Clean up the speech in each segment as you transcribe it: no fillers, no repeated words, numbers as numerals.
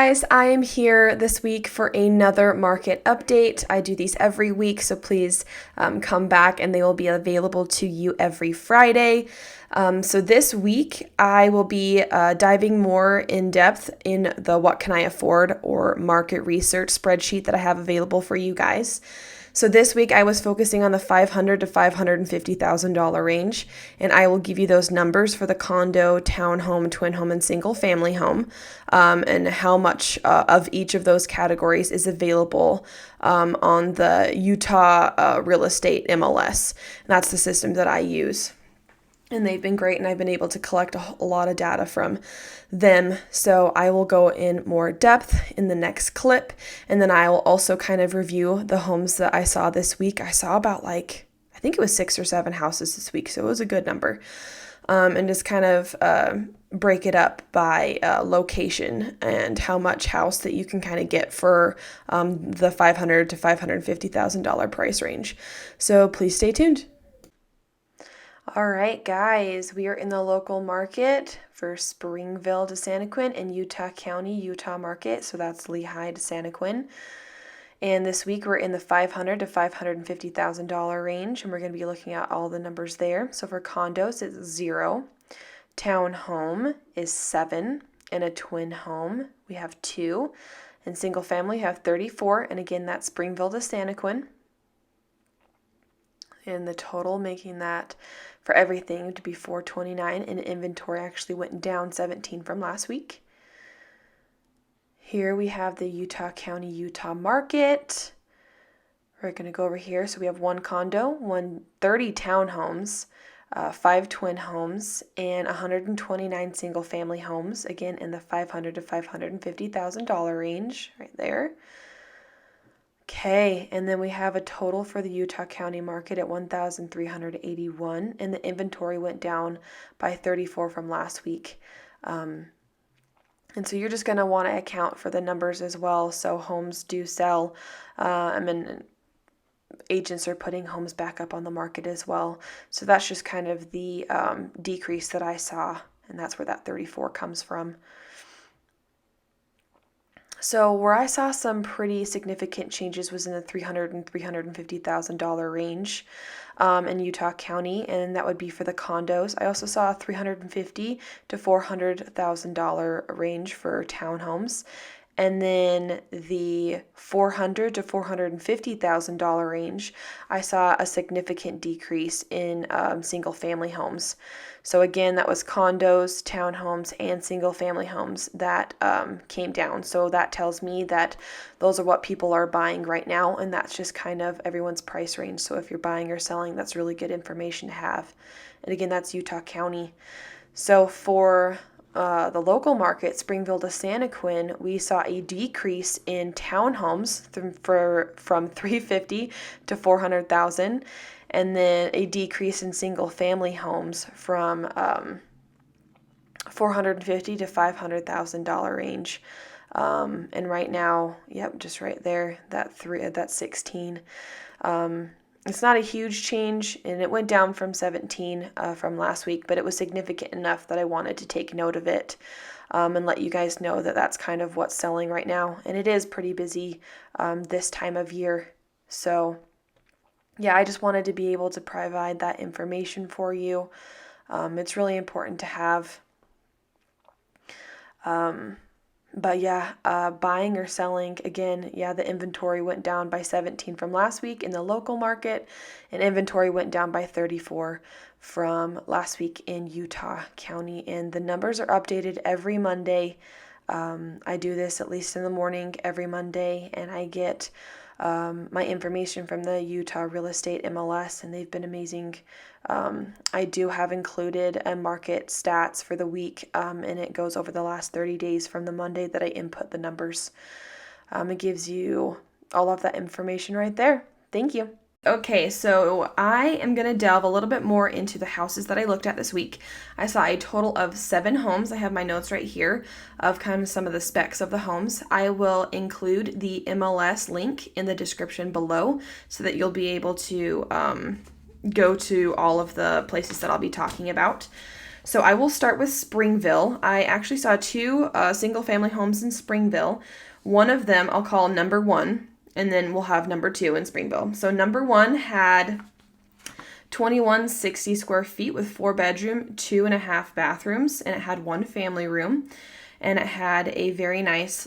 Guys, I am here this week for another market update. I do these every week, so please come back and they will be available to you every Friday. So this week, I will be diving more in depth in the What Can I Afford or market research spreadsheet that I have available for you guys. So this week I was focusing on the $500,000 to $550,000 range, and I will give you those numbers for the condo, townhome, twin home, and single family home, and how much of each of those categories is available on the Utah Real Estate MLS. And that's the system that I use. And they've been great, and I've been able to collect a lot of data from them. So I will go in more depth in the next clip, and then I will also kind of review the homes that I saw this week. I saw about I think it was 6 or 7 houses this week, so it was a good number. And just kind of break it up by location and how much house that you can kind of get for the $500,000 to $550,000 price range. So please stay tuned. All right, guys, we are in the local market for Springville to Santaquin and Utah County, Utah market. So that's Lehigh to Santaquin. And this week we're in the $500,000 to $550,000 range, and we're going to be looking at all the numbers there. So for condos, it's 0. Townhome is 7. And a twin home, we have 2. And single family, we have 34. And again, that's Springville to Santaquin. And the total making that for everything to be 429, and inventory actually went down 17 from last week. Here we have the Utah County, Utah market. We're going to go over here. So we have 1 condo, 30 townhomes, 5 twin homes, and 129 single family homes, again in the $500,000 to $550,000 range right there. Okay, and then we have a total for the Utah County market at 1,381, and the inventory went down by 34 from last week. And so you're just going to want to account for the numbers as well. So homes do sell. Agents are putting homes back up on the market as well. So that's just kind of the decrease that I saw, and that's where that 34 comes from. So where I saw some pretty significant changes was in the $300,000 and $350,000 range in Utah County, and that would be for the condos. I also saw a $350,000 to $400,000 range for townhomes. And then the $400,000 to $450,000 range, I saw a significant decrease in single family homes. So again, that was condos, townhomes, and single family homes that came down. So that tells me that those are what people are buying right now, and that's just kind of everyone's price range. So if you're buying or selling, that's really good information to have. And again, that's Utah County. So for the local market, Springville to Santaquin, we saw a decrease in townhomes from 350 to 400,000, and then a decrease in single family homes from $450,000 to $500,000 range. And right now, yep, just right there, that's 16. It's not a huge change, and it went down from 17 from last week, but it was significant enough that I wanted to take note of it and let you guys know that that's kind of what's selling right now. And it is pretty busy this time of year. So yeah, I just wanted to be able to provide that information for you. It's really important to have. But yeah, buying or selling, again, yeah, the inventory went down by 17 from last week in the local market, and inventory went down by 34 from last week in Utah County. And the numbers are updated every Monday. I do this at least in the morning every Monday, and I get my information from the Utah Real Estate MLS, and they've been amazing. I do have included a market stats for the week, and it goes over the last 30 days from the Monday that I input the numbers. It gives you all of that information right there. Thank you. Okay, so I am going to delve a little bit more into the houses that I looked at this week. I saw a total of 7 homes. I have my notes right here of kind of some of the specs of the homes. I will include the MLS link in the description below so that you'll be able to go to all of the places that I'll be talking about. So I will start with Springville. I actually saw two single family homes in Springville. One of them I'll call number one, and then we'll have number two in Springville. So number one had 2160 square feet with 4 bedroom, 2.5 bathrooms, and it had one family room, and it had a very nice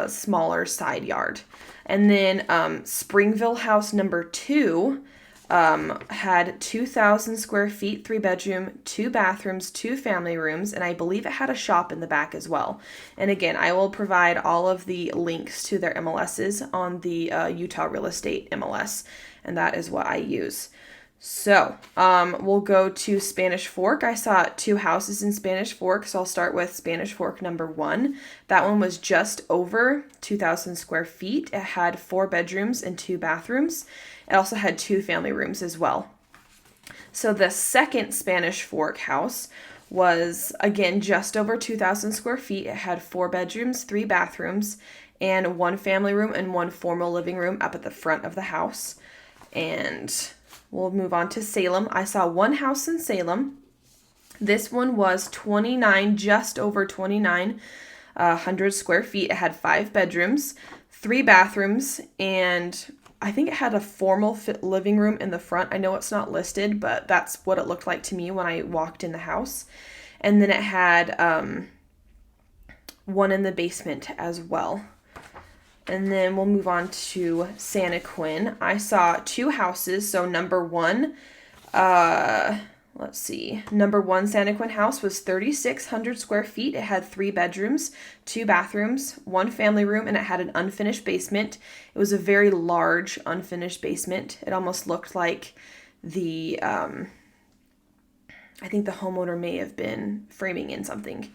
smaller side yard. And then Springville house number two had 2,000 square feet, 3 bedroom, 2 bathrooms, 2 family rooms, and I believe it had a shop in the back as well. And again, I will provide all of the links to their MLSs on the Utah Real Estate MLS, and that is what I use. So, we'll go to Spanish Fork. I saw two houses in Spanish Fork, so I'll start with Spanish Fork number one. That one was just over 2,000 square feet. It had 4 bedrooms and 2 bathrooms. It also had 2 family rooms as well. So the second Spanish Fork house was, again, just over 2,000 square feet. It had 4 bedrooms, 3 bathrooms, and 1 family room and 1 formal living room up at the front of the house. And we'll move on to Salem. I saw one house in Salem. This one was just over 2,900 square feet. It had 5 bedrooms, 3 bathrooms, and I think it had a formal living room in the front. I know it's not listed, but that's what it looked like to me when I walked in the house. And then it had one in the basement as well. And then we'll move on to Santa Quin. I saw two houses. So number one Santa Quin house was 3,600 square feet. It had 3 bedrooms, 2 bathrooms, 1 family room, and it had an unfinished basement. It was a very large unfinished basement. It almost looked like I think the homeowner may have been framing in something.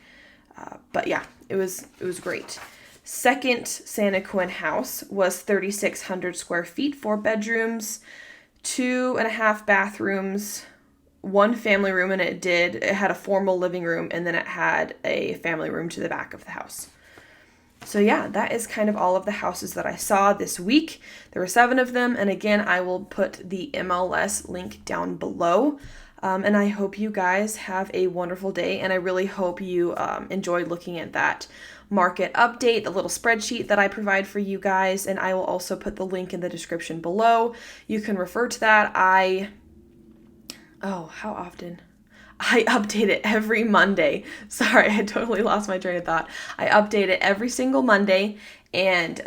But yeah, it was great. Second Santa Quin house was 3,600 square feet, 4 bedrooms, 2.5 bathrooms, 1 family room, and it had a formal living room, and then it had a family room to the back of the house. So yeah, that is kind of all of the houses that I saw this week. There were 7 of them, and again, I will put the MLS link down below. And I hope you guys have a wonderful day, and I really hope you enjoyed looking at that market update, the little spreadsheet that I provide for you guys, and I will also put the link in the description below. You can refer to that. How often? I update it every Monday. Sorry, I totally lost my train of thought. I update it every single Monday, and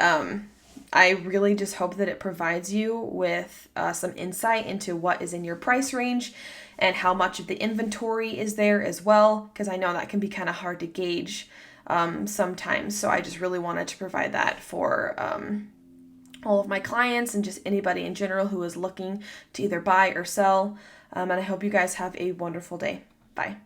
I really just hope that it provides you with some insight into what is in your price range and how much of the inventory is there as well, because I know that can be kind of hard to gauge sometimes. So I just really wanted to provide that for all of my clients and just anybody in general who is looking to either buy or sell. And I hope you guys have a wonderful day. Bye.